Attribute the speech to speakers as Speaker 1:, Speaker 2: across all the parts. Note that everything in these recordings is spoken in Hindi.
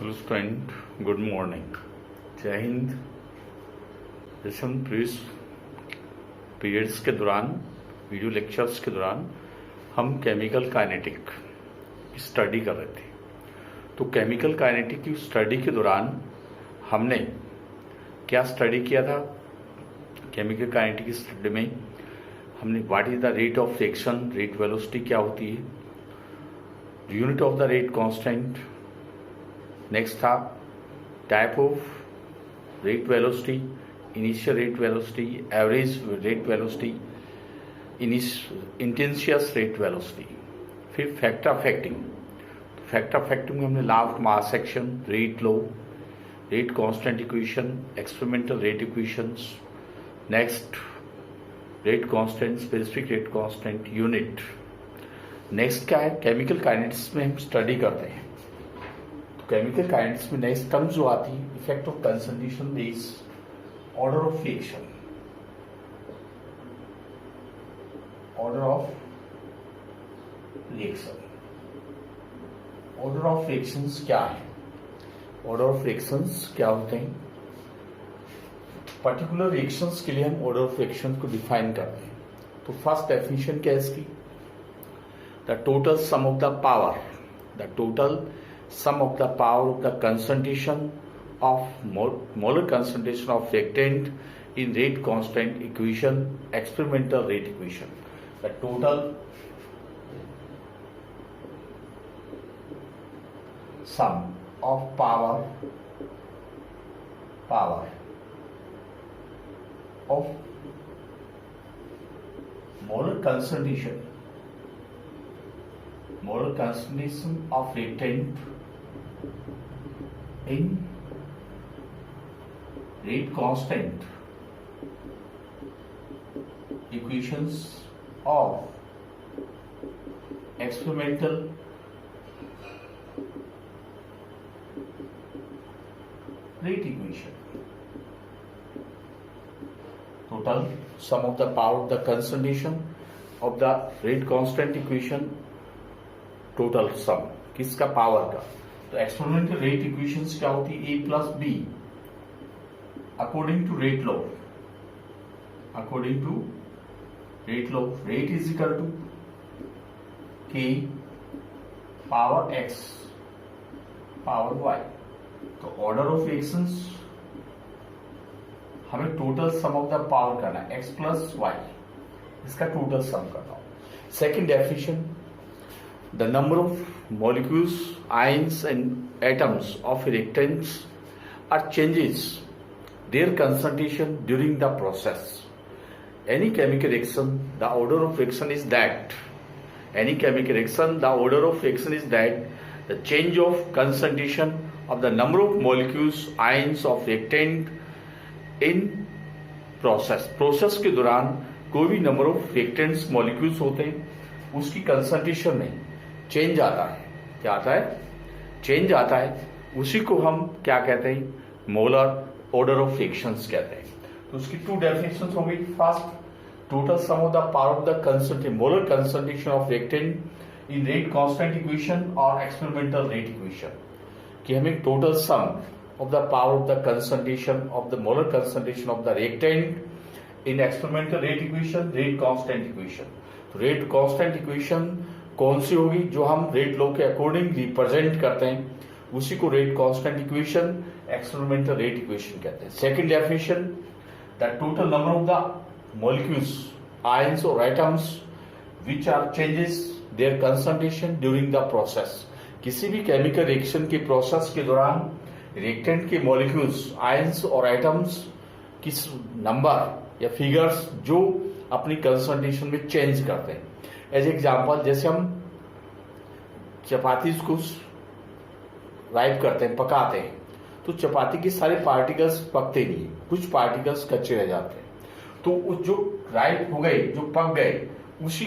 Speaker 1: हेलो स्टूडेंट, गुड मॉर्निंग, जय हिंद। जैसे हम प्रीवियस पीरियड्स के दौरान, वीडियो लेक्चर्स के दौरान हम केमिकल काइनेटिक स्टडी कर रहे थे। तो केमिकल काइनेटिक की स्टडी के दौरान हमने क्या स्टडी किया था? केमिकल काइनेटिक स्टडी में हमने what is the rate of reaction, rate velocity क्या होती है, unit of the rate constant. Next था type of rate velocity, initial rate velocity, average rate velocity, instantaneous rate velocity. फिर फैक्टर अफेक्टिंग। तो फैक्टर अफेक्टिंग में हमने law of mass action, rate law, rate constant equation, experimental rate equations. Next rate constant, specific rate constant, unit. Next क्या है? केमिकल काइनेटिक्स में हम स्टडी करते हैं। केमिकल काइनेटिक्स में नेक्स्ट टर्म जो आती है, effect of concentration base, order of reaction. Order of reaction, order of reactions क्या है? ऑर्डर ऑफ रिएक्शंस क्या होते हैं? पर्टिकुलर रिएक्शंस के लिए हम ऑर्डर ऑफ रिएक्शन को डिफाइन करते हैं। तो फर्स्ट डेफिनेशन क्या है इसकी? The total sum of the power, the total sum of the power of the concentration of molar concentration of reactant in rate constant equation, experimental rate equation. The total sum of power of molar concentration of reactant in rate constant equations of experimental rate equation. Total sum of the power of the concentration of the rate constant equation, total sum किसका? पावर का। तो एक्सपेरिमेंटल रेट इक्वेशंस क्या होती है? A plus B according to rate law, according to rate law. Rate is equal to K power X power Y. तो ऑर्डर ऑफ रिएक्शंस हमें total sum of the power करना है, एक्स प्लस वाई, इसका टोटल सम करना हो। Second definition, the number of molecules, ions and atoms of reactants are changes their concentration during the process. Any chemical reaction, the order of reaction is that any chemical reaction, the order of reaction is that the change of concentration of the number of molecules, ions of reactant in process के दौरान कोई भी नंबर ऑफ रिएक्टेंट्स मॉलिक्यूल्स होते हैं, उसकी कंसंट्रेशन में चेंज आता है। क्या आता है? चेंज आता है। उसी को हम क्या कहते हैं? मोलर ऑर्डर ऑफ रिएक्शंस कहते हैं। तो उसकी टू डेफिनेशंस हो गई। First, total sum of the power of the concentration, molar concentration of reactant in rate constant equation और एक्सपेरिमेंटल रेट इक्वेशन, कि हमें total sum of the power of the concentration of the molar concentration of the reactant in experimental rate equation, rate constant equation. तो रेट कांस्टेंट इक्वेशन कौन सी होगी? जो हम रेट लॉ के अकॉर्डिंग रिप्रेजेंट करते हैं, उसी को rate constant equation, experimental rate equation कहते हैं। Second definition, the total number of the molecules, ions और atoms which are changes their concentration during the process. किसी भी केमिकल रिएक्शन के प्रोसेस के दौरान रिएक्टेंट के मॉलिक्यूल्स, आयंस और एटम्स किस नंबर या फिगर्स जो अपनी कंसंट्रेशन में चेंज करते हैं। एज एग्जाम्पल, जैसे हम चपाती को राइप करते हैं, पकाते हैं, तो चपाती के सारे पार्टिकल्स पकते नहीं, कुछ पार्टिकल्स कच्चे रह जाते हैं। तो जो राइप हो गए, जो पक गए, उसी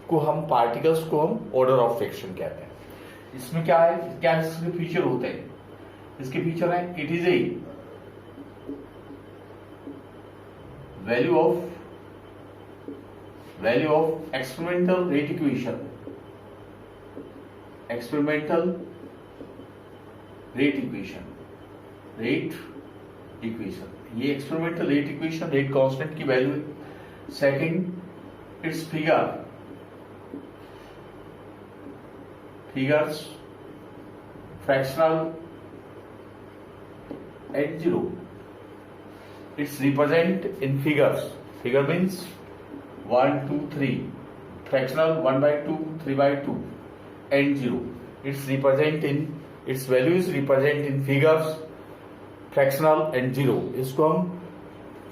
Speaker 1: को हम पार्टिकल्स को हम ऑर्डर ऑफ रिएक्शन कहते हैं। इसमें क्या है? क्या इसके फीचर होते हैं? इसके फीचर है, it is a value of experimental rate equation, experimental rate equation, ये experimental rate equation, rate constant की वैल्यू है. Second it's figures fractional at zero. It's represent in figures. Figure means 1, 2, 3. Fractional 1 by 2, 3 by 2, and 0. Its value is represent in figures, fractional and 0. इसको हम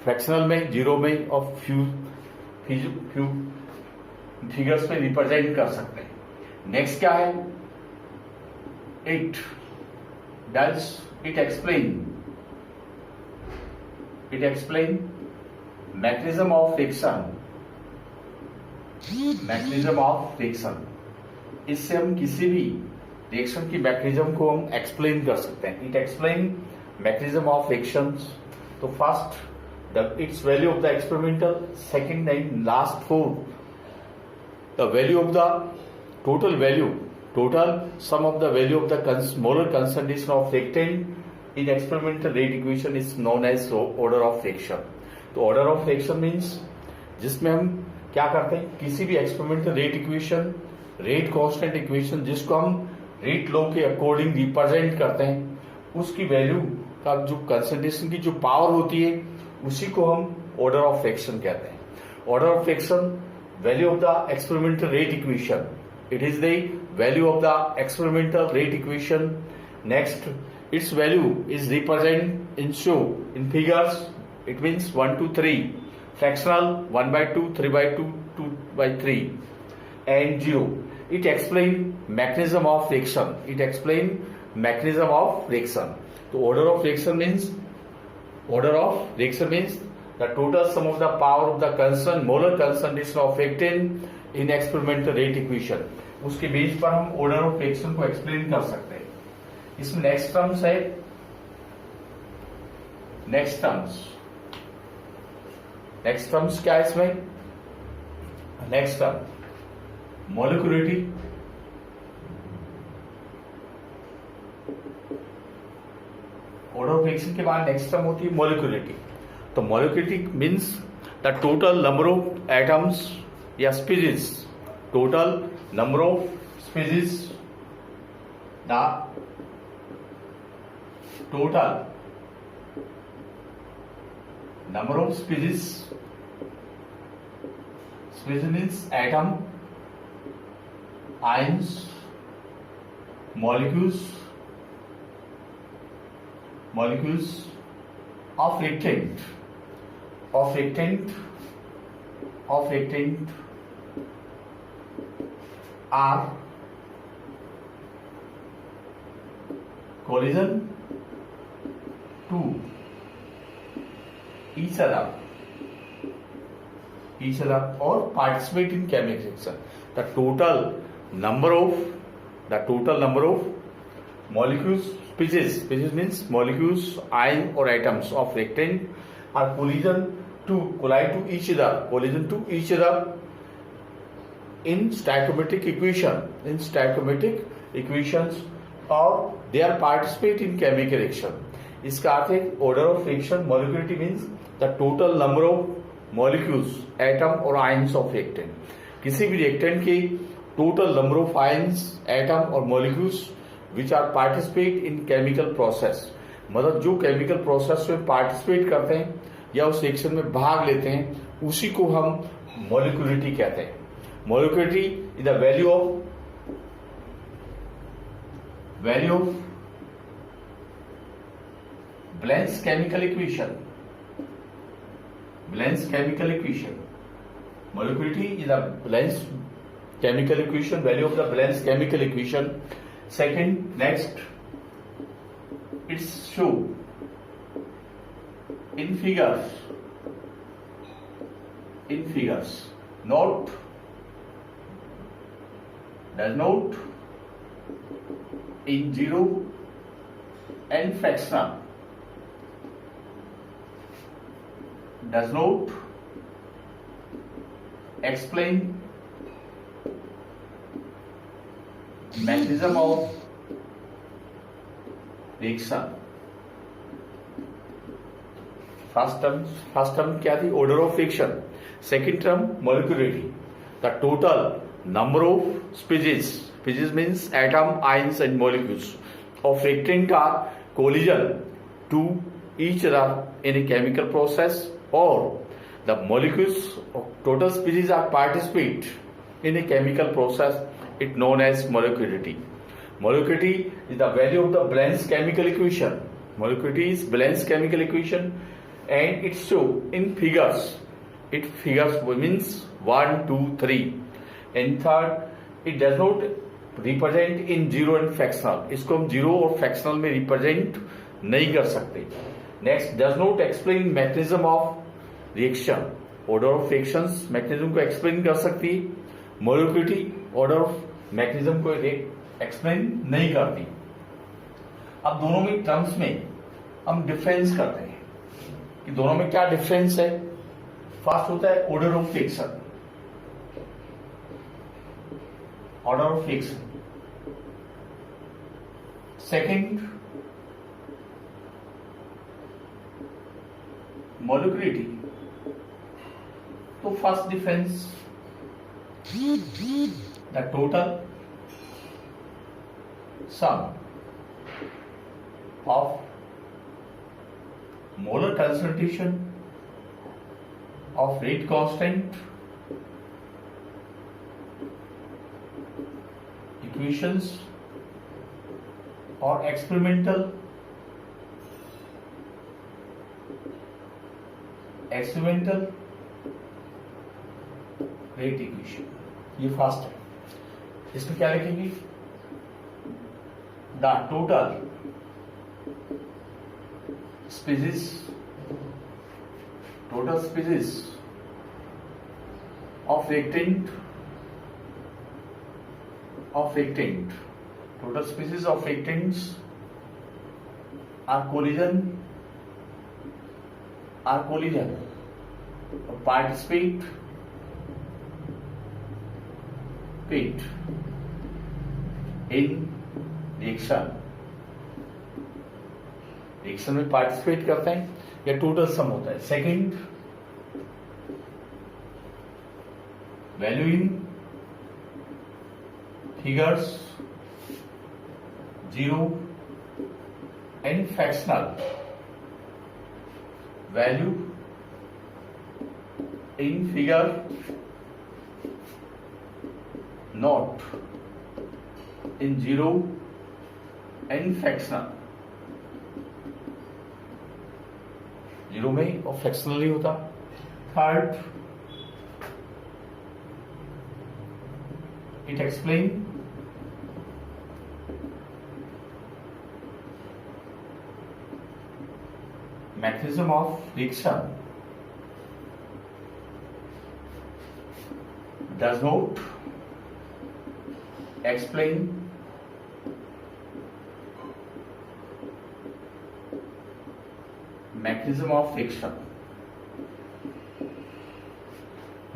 Speaker 1: fractional में, 0 में और few figures में represent कर सकते हैं. Next क्या है? It explain mechanism of reaction. इससे हम किसी भी रिएक्शन की मैकेनिज्म को हम एक्सप्लेन कर सकते हैं. It explain mechanism of reactions. तो first it's value of the experimental, second and last for the value of the total sum of the value of the molar concentration of reactant in experimental rate equation is known as order of reaction. तो order of reaction means जिसमें हम क्या करते हैं, किसी भी experimental rate equation, rate constant equation जिसको हम रेट लॉ के अकॉर्डिंग रिप्रेजेंट करते हैं, उसकी वैल्यू का जो कंसंट्रेशन की जो पावर होती है उसी को हम ऑर्डर ऑफ फ्रैक्शन कहते हैं. Order of fraction, value of the experimental rate equation. It is the value of the experimental rate equation. Next, its value is represented in figures. It means 1, 2, 3. Fractional 1 by 2, 3 by 2, 2 by 3, and 0. It explains mechanism of reaction. So order of reaction means the total sum of the power of the molar concentration of reactant in experimental rate equation. उसके बेस पर हम ऑर्डर ऑफ रिएक्शन को एक्सप्लेन कर सकते हैं. इसमें नेक्स्ट टर्म्स क्या है इसमें? Next term molecularity. Order of reaction के बाद नेक्स्ट टर्म होती है मॉलिक्यूलरिटी. तो molecularity means the total number of atoms या species, total number of species, the total number of species means atom, ions, molecules of reactant are collision to each other or participate in chemical reaction. The total number of molecules, species means molecules, ion or atoms of reactant are collide to each other in stoichiometric equations or they are participate in chemical reaction. इसका अर्थ है order of reaction. Molecularity means the total number of molecules, atom or ions of reactant. किसी भी reactant की total number of ions, atom or molecules which are participate in chemical process. मतलब जो chemical process में participate करते हैं या उस reaction में भाग लेते हैं उसी को हम molecularity कहते हैं. Molecularity is the value of Blend's chemical equation. Molecularity is the Blend's chemical equation, value of the Blend's chemical equation. Second, next, it's show in figures. Note, does note in 0 and fractional. Does not explain mechanism of reaction. First term क्या थी? Order of reaction. Second term molecularity, the total number of species means atom, ions and molecules of reactant are collision to each other in a chemical process, or the molecules of total species are participate in a chemical process. It known as molecularity. Molecularity is the value of the Balanced chemical equation. Molecularity is Balanced chemical equation, and it show in figures. It figures means 1, 2, 3, and third, it does not represent in zero and fractional. इसको हम जीरो और फ्रैक्शनल में रिप्रेजेंट नहीं कर सकते। Next, does not explain mechanism of reaction. Order of reactions mechanism को एक्सप्लेन कर सकती है, मॉलिक्यूलरिटी ऑर्डर ऑफ मैकेनिज्म को एक्सप्लेन नहीं करती। अब दोनों में टर्म्स में हम डिफरेंस करते हैं कि दोनों में क्या डिफरेंस है। फर्स्ट होता है order of reaction. Order of reaction. Second, molecularity. तो first difference, the total sum of molar concentration of rate constant equations or experimental rate equation। ये फास्ट है। इसमें क्या लिखेंगे? The total species of reactant total species of reactants are collision participate in reaction में पार्टिसिपेट करते हैं या टोटल सम होता है। Second, value in figures 0 and fractional value in figure not in 0 and fractional। 0 में और फ्रैक्शनल नहीं होता। Third, it explain mechanism of reaction, does not explain mechanism of reaction।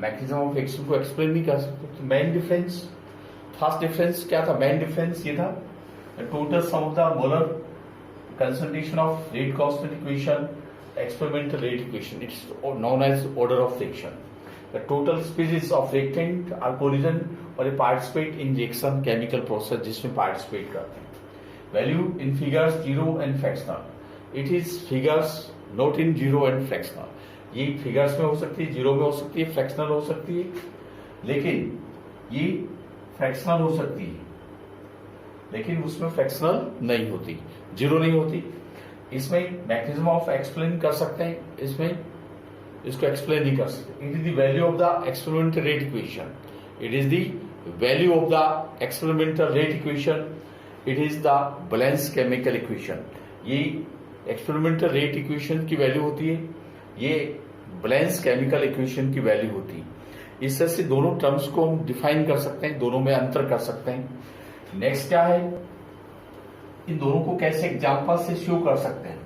Speaker 1: Mechanism of reaction को एक्सप्लेन नहीं कर सकते। मेन डिफरेंस, फर्स्ट डिफरेंस क्या था? मेन डिफरेंस ये था total sum of the molar concentration of rate constant equation, experimental rate equation. It's known as order of reaction. The total species of reactant are collision और participate in reaction chemical process जिसमें पार्टिसिपेट करते हैं। Value in figures 0 and fractional. It is figures not in 0 and fractional. ये फिगर्स में हो सकती है, 0 में हो सकती है, फ्रैक्शनल हो सकती है, लेकिन ये फ्रैक्शनल हो सकती है, लेकिन उसमें फ्रैक्शनल नहीं होती, 0 नहीं होती। इसमें मैकेनिज्म ऑफ एक्सप्लेन कर सकते हैं, इसमें इसको एक्सप्लेन नहीं कर सकते। It is the value of the experimental rate equation. It is the value of the experimental rate equation. It is the balance chemical equation. ये एक्सपेरिमेंटल रेट इक्वेशन की वैल्यू होती है, ये बैलेंस केमिकल इक्वेशन की वैल्यू होती है। इस तरह से दोनों टर्म्स को हम डिफाइन कर सकते हैं, दोनों में अंतर कर सकते हैं। नेक्स्ट क्या है, इन दोनों को कैसे एग्जांपल से शो कर सकते हैं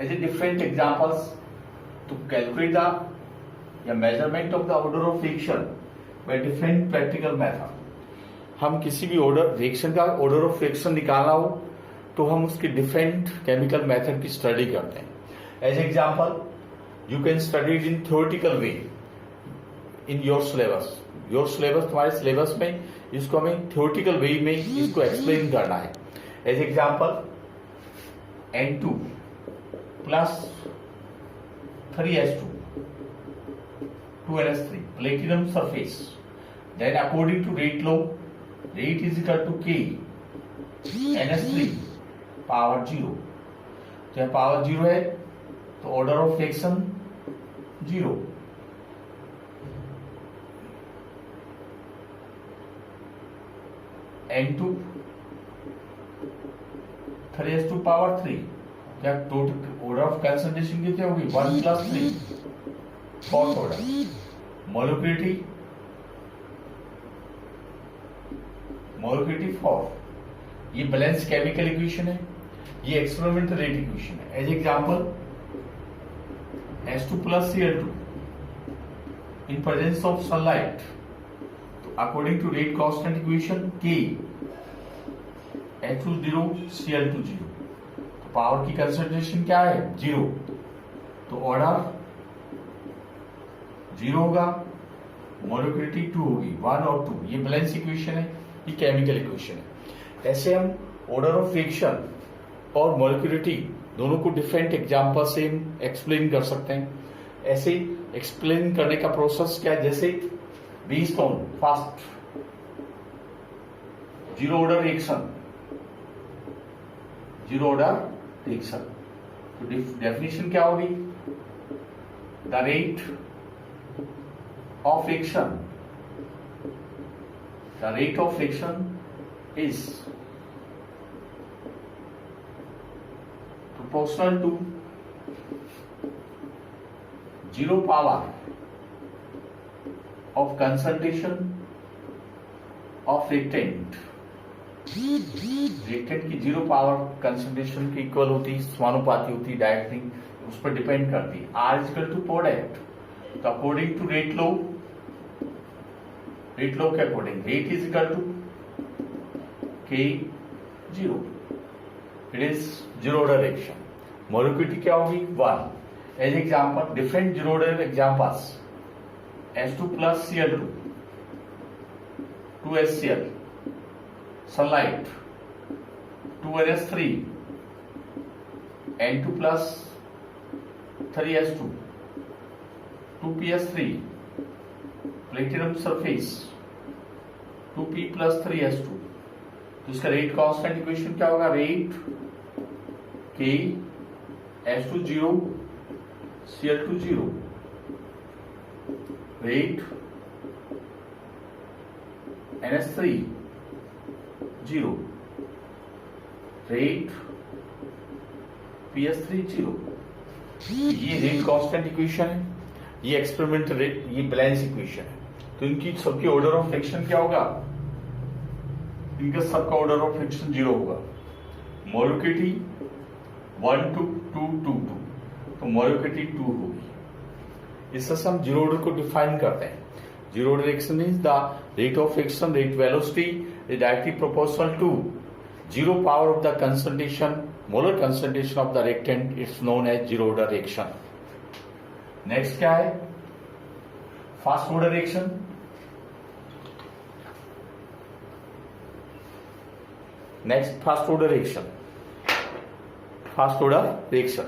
Speaker 1: as a different examples to calculate the या measurement of the order of reaction by different practical method. हम किसी भी ऑर्डर रिएक्शन का ऑर्डर ऑफ रिएक्शन निकालना हो तो हम उसकी डिफरेंट केमिकल मेथड की स्टडी करते हैं. As example, you can study it in theoretical way in your syllabus. Your syllabus, तुम्हारे सिलेबस में इसको हमें थ्योरेटिकल वे में इसको एक्सप्लेन करना है. As example, N2 plus 3s2 2ns3 platinum surface. Then according to rate law, rate is equal to K ns3 power 0. तो यहाँ पावर 0 है तो order of reaction 0. N2 3s2 power 3. क्या टोटल ऑर्डर ऑफ कंसंट्रेशन कितनी होगी? 1 plus 3, फोर्थ ऑर्डर. मोलिकुलरिटी 4. ये बैलेंस केमिकल इक्वेशन है, ये एक्सपेरिमेंटल रेट इक्वेशन है. As example, S2 plus Cl2 in presence of sunlight. तो according to rate constant equation K H2 Cl2 0. तो पावर की कंसंट्रेशन क्या है? 0. तो ऑर्डर 0 होगा, मोलिकुलरिटी 2 होगी, 1 और 2. ये बैलेंस इक्वेशन है, ये केमिकल इक्वेशन है. ऐसे हम ऑर्डर ऑफ रिएक्शन और मोलिकुलरिटी दोनों को डिफरेंट एग्जांपल से हम एक्सप्लेन कर सकते हैं. ऐसे एक्सप्लेन करने का प्रोसेस क्या है? जैसे based on first zero order reaction. तो डेफिनेशन क्या होगी? The rate of reaction is proportional to 0 power of concentration of reactant. Reactant की 0 पावर कंसंट्रेशन की इक्वल होती है, समानुपाती होती है, डायरेक्टली उस पर डिपेंड करती है. R is equal to product. तो अकॉर्डिंग टू रेट लॉ के according rate is equal to K0. It is zero order reaction. Molecularity क्या होगी? 1. As example, different zero order examples. S2 plus Cl2 2HCl, sunlight 2NS3, N2 plus 3S2 2PS3, platinum surface 2P plus 3S2. तो इसका रेट कांस्टेंट इक्वेशन क्या होगा? Rate K S2 0 Cl2 0. Rate NS3 0. Rate PS3 0. ये रेट कांस्टेंट इक्वेशन है, ये एक्सपेरिमेंटल रेट, ये बैलेंस इक्वेशन है. तो इनकी सबकी ऑर्डर ऑफ रिएक्शन क्या होगा? इनका सबका ऑर्डर ऑफ रिएक्शन 0 होगा. मोलिकुलरिटी 1 2 2 2 2. तो मोलिकुलरिटी 2 होगी. इससे हम जीरो ऑर्डर को डिफाइन करते हैं. Zero order reaction is the rate of reaction, rate velocity is directly proportional to 0 power of the concentration, molar concentration of the reactant. It's known as zero order reaction. Next क्या है? First order reaction. Next first order reaction. First order reaction.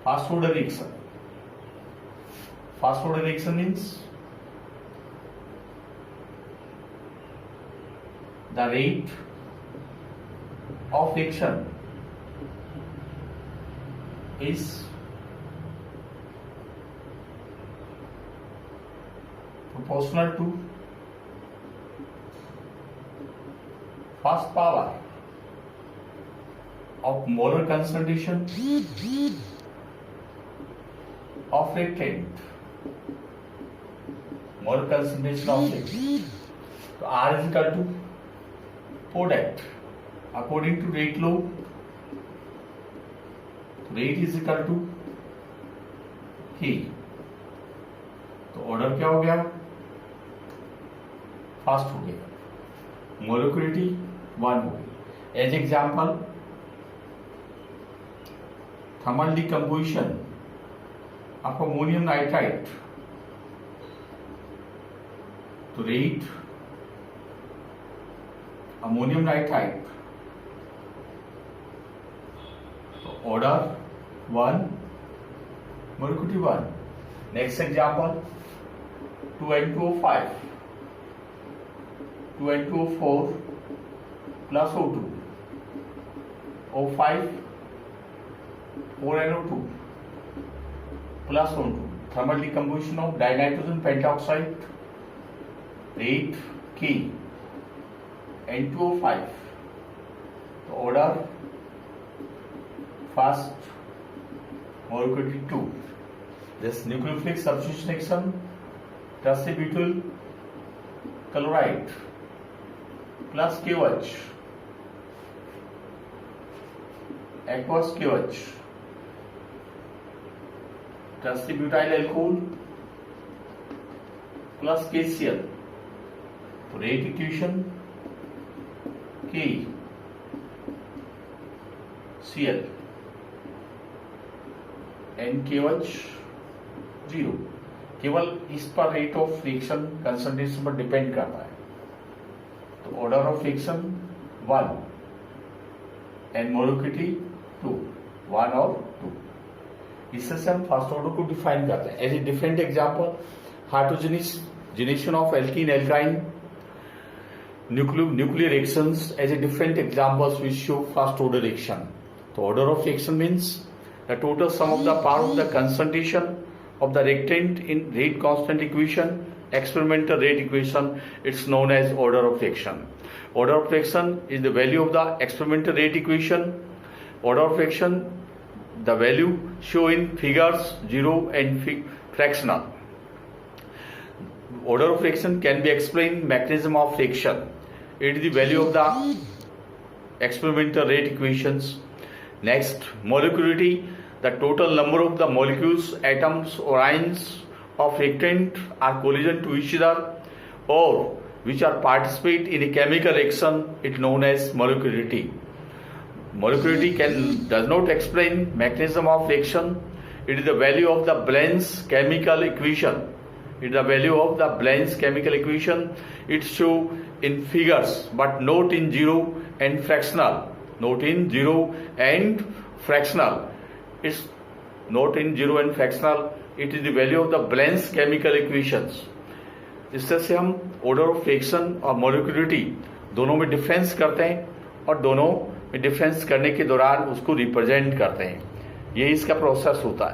Speaker 1: First order reaction. First order reaction means the rate of reaction is proportional to first power of molar concentration of reactant. Molar concentration of reactant. So R is equal to product. According to rate law, rate is equal to K. तो ऑर्डर क्या हो गया? फास्ट हो गया. मोलिकुलरिटी 1 होगी। As example thermal decomposition of ammonium nitrite, तो rate ammonium nitrite, order 1, molecularity 1। Next example 2N2O5, 2N2O4 plus O2, O5 4NO2 plus O2, thermal decomposition of dinitrogen pentoxide, rate K, N2O5, the order first, molecularity 2. This nucleophilic substitution reaction, tricibutyl chloride plus KOH, aqueous KOH, tricibutyl alcohol plus KCl, तो rate equation K Cl NKOH 0, केवल इस पर रेट ऑफ रिएक्शन कंसंट्रेशन पर डिपेंड करता है। तो order of reaction 1 and molecularity 2, 1 और 2। इससे हम फर्स्ट ऑर्डर को डिफाइन करते हैं। As a different example, hydrogenation of alkene alkyne nuclear reactions as a different examples which show first order reaction. So order of reaction means the total sum of the power of the concentration of the reactant in rate constant equation, experimental rate equation. It's known as order of reaction. Order of reaction is the value of the experimental rate equation. Order of reaction, the value show in figures 0 and fractional. Order of reaction can be explained mechanism of reaction. It is the value of the experimental rate equations. Next, molecularity, the total number of the molecules, atoms or ions of reactant are collision to each other or which are participate in a chemical reaction. It known as molecularity. Molecularity does not explain mechanism of reaction. It is the value of the Blaine's chemical equation. It is the value of the Blaine's chemical equation. It show in figures but not in 0 and fractional. Not in 0 and fractional. It's not in 0 and fractional. It is the value of the Blaine's chemical equations. इस तरह से हम ऑर्डर ऑफ रिएक्शन और मोलिकुलरिटी दोनों में डिफरेंस करते हैं और दोनों में डिफरेंस करने के दौरान उसको रिप्रेजेंट करते हैं। यही इसका प्रोसेस होता है।